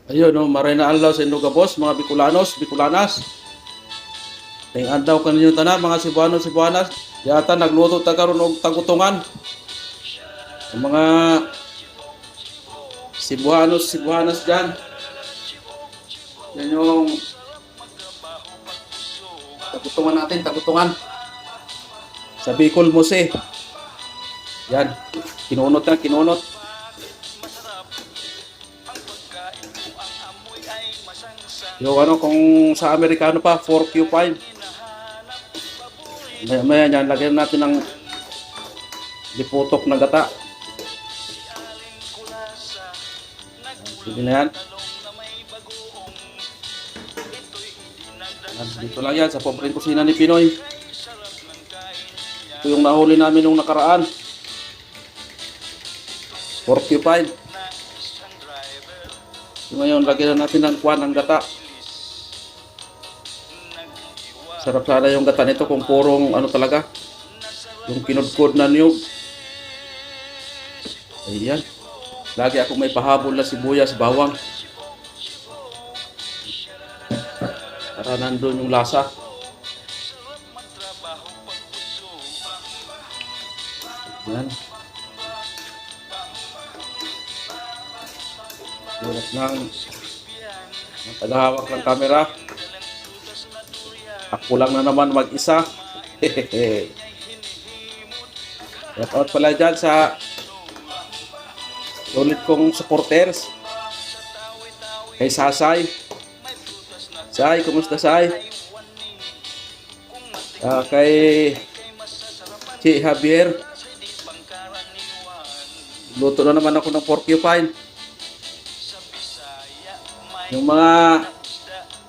Ayun, no, marina anlaw sa inyong gabos, mga Bicolanos, Bicolanas. Ting andaw kaninyo tanan, mga Cebuanos, Cebuanas. Yata nagluto ta karon og tagutungan. Ang mga Cebuanos, Cebuanas dyan. Yan yung tagutungan natin, tagutungan. Sa Bicol Mose. Yan, kinunot na, kinunot. Yung ano, kung sa Amerikano pa, 4Q5. Maya yan, lagyan natin ng liputok na gata. Sige na yan. Dito lang yan, sa pobreng kusina ni Pinoy. Ito yung nahuli namin nung nakaraan. 4Q5. Ngayon, lagyan natin ng kwan, ng gata. Sarap sana yung gata nito kung purong ano talaga. Yung kinudkod na niyog. Ayan. Lagi ako may pahabol na sibuyas, bawang. Para nandun yung lasa. Ayan. Sulat ng tagahawak ng camera. Ako lang na naman mag-isa. Shout out pala dyan sa ulit kong supporters. Kay Sasay. Say, kumusta Say? Kay Chi Javier. Luto na naman ako ng porcupine. Yung mga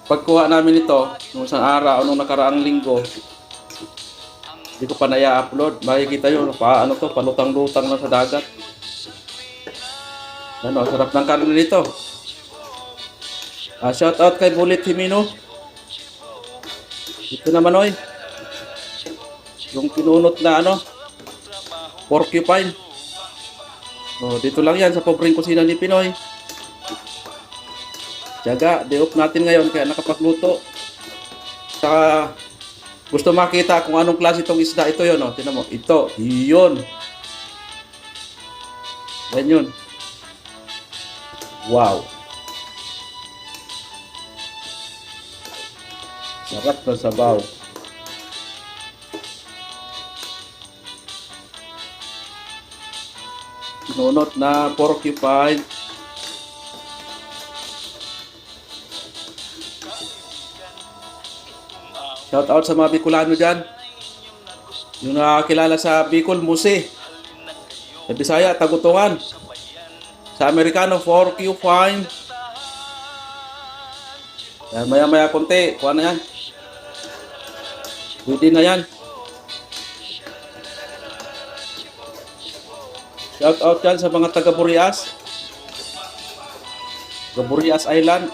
pagkuha namin ito, nung isang araw, nung nakaraang linggo, hindi ko pa na-upload. Makikita yun, ano to, palutang-lutang na sa dagat. Ano, sarap ng karne nito. Shout out kay Bullet Himino. Ito naman oy. Yung pinunot na ano, porcupine. Dito lang yan sa pobreng kusina ni Pinoy. Tiyaga, day-off natin ngayon kaya nakapagluto. Saka gusto makita kung anong klase itong isda. Ito yun, tinan mo. Ito, yun. Yan yun. Wow. Sarap na sabaw. Pinunot na porcupine. Shout out sa mga Bicolano dyan. Yung nakakilala sa Bicol, Muse. Sa Bisaya, Tagutungan. Sa Amerikano, 4Q5. Yan, maya-maya konti. Kuha na yan. Pwede na yan. Shout out dyan sa mga taga Burias. Taga Burias Island.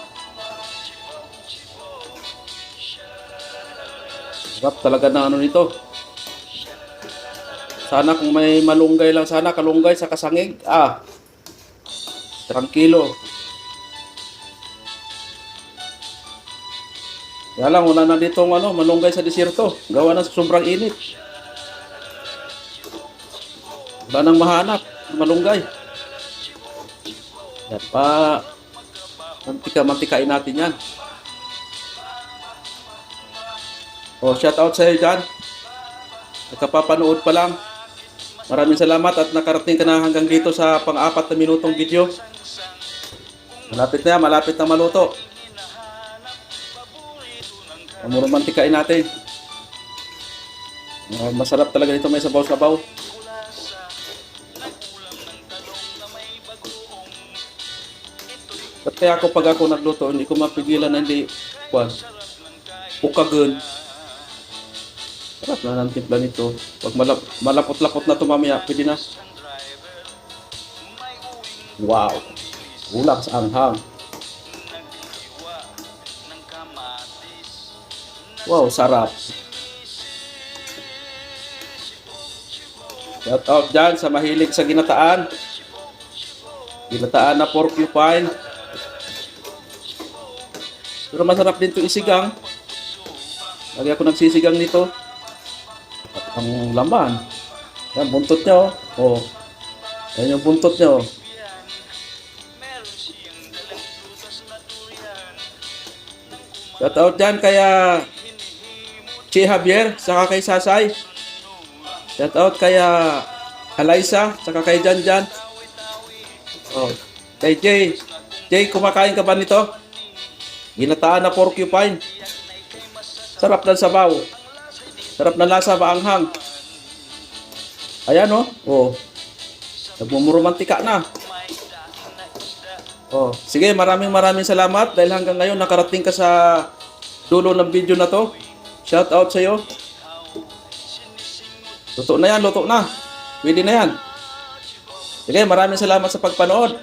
Sarap talaga na ano nito. Sana kung may malunggay lang sana, kalunggay sa kasangig. Tranquilo. Kaya lang, wala na ditong malunggay sa desierto. Gawa na sa sobrang init. Wala nang mahanap. Malunggay. Yan pa. Mantika-mantikain natin yan. Shout out sa iyo dyan. Nakapapanood pa lang. Maraming salamat at nakarating ka na hanggang dito sa pang-4 na minutong video. Malapit na yan, malapit na maluto. Mantikain natin. Masarap talaga nito, may sabaw-sabaw. At kaya pag ako nagluto, hindi ko mapigilan na hindi ukagun. Sarap na ng timpla nito. Pag malapot-lapot na ito mamaya, pwede na. Wow! Ulak sa anghang. Wow, sarap. Shout out dyan sa mahilig sa ginataan. Ginataan na porcupine. Pero masarap din to isigang. Lagi ako nagsisigang nito. At ang laman. Yan, buntot niya oh. Oh. Yan yung buntot niya oh. Shout out dyan kaya Che Javier, saka kay Sasay. Shout out kaya Alaysa, saka kay Janjan. Oh, kay Jay. Jay, kumakain ka ba nito? Ginataan na porcupine. Sarap ng sabaw. Sarap na lasa, maanghang. Ayan oh. Oh. Nagmumuromantika na. Oh, sige, maraming salamat dahil hanggang ngayon nakarating ka sa dulo ng video na to. Shout out sa iyo. Luto na yan, luto na. Pwede na yan. Sige, maraming salamat sa pagpanood.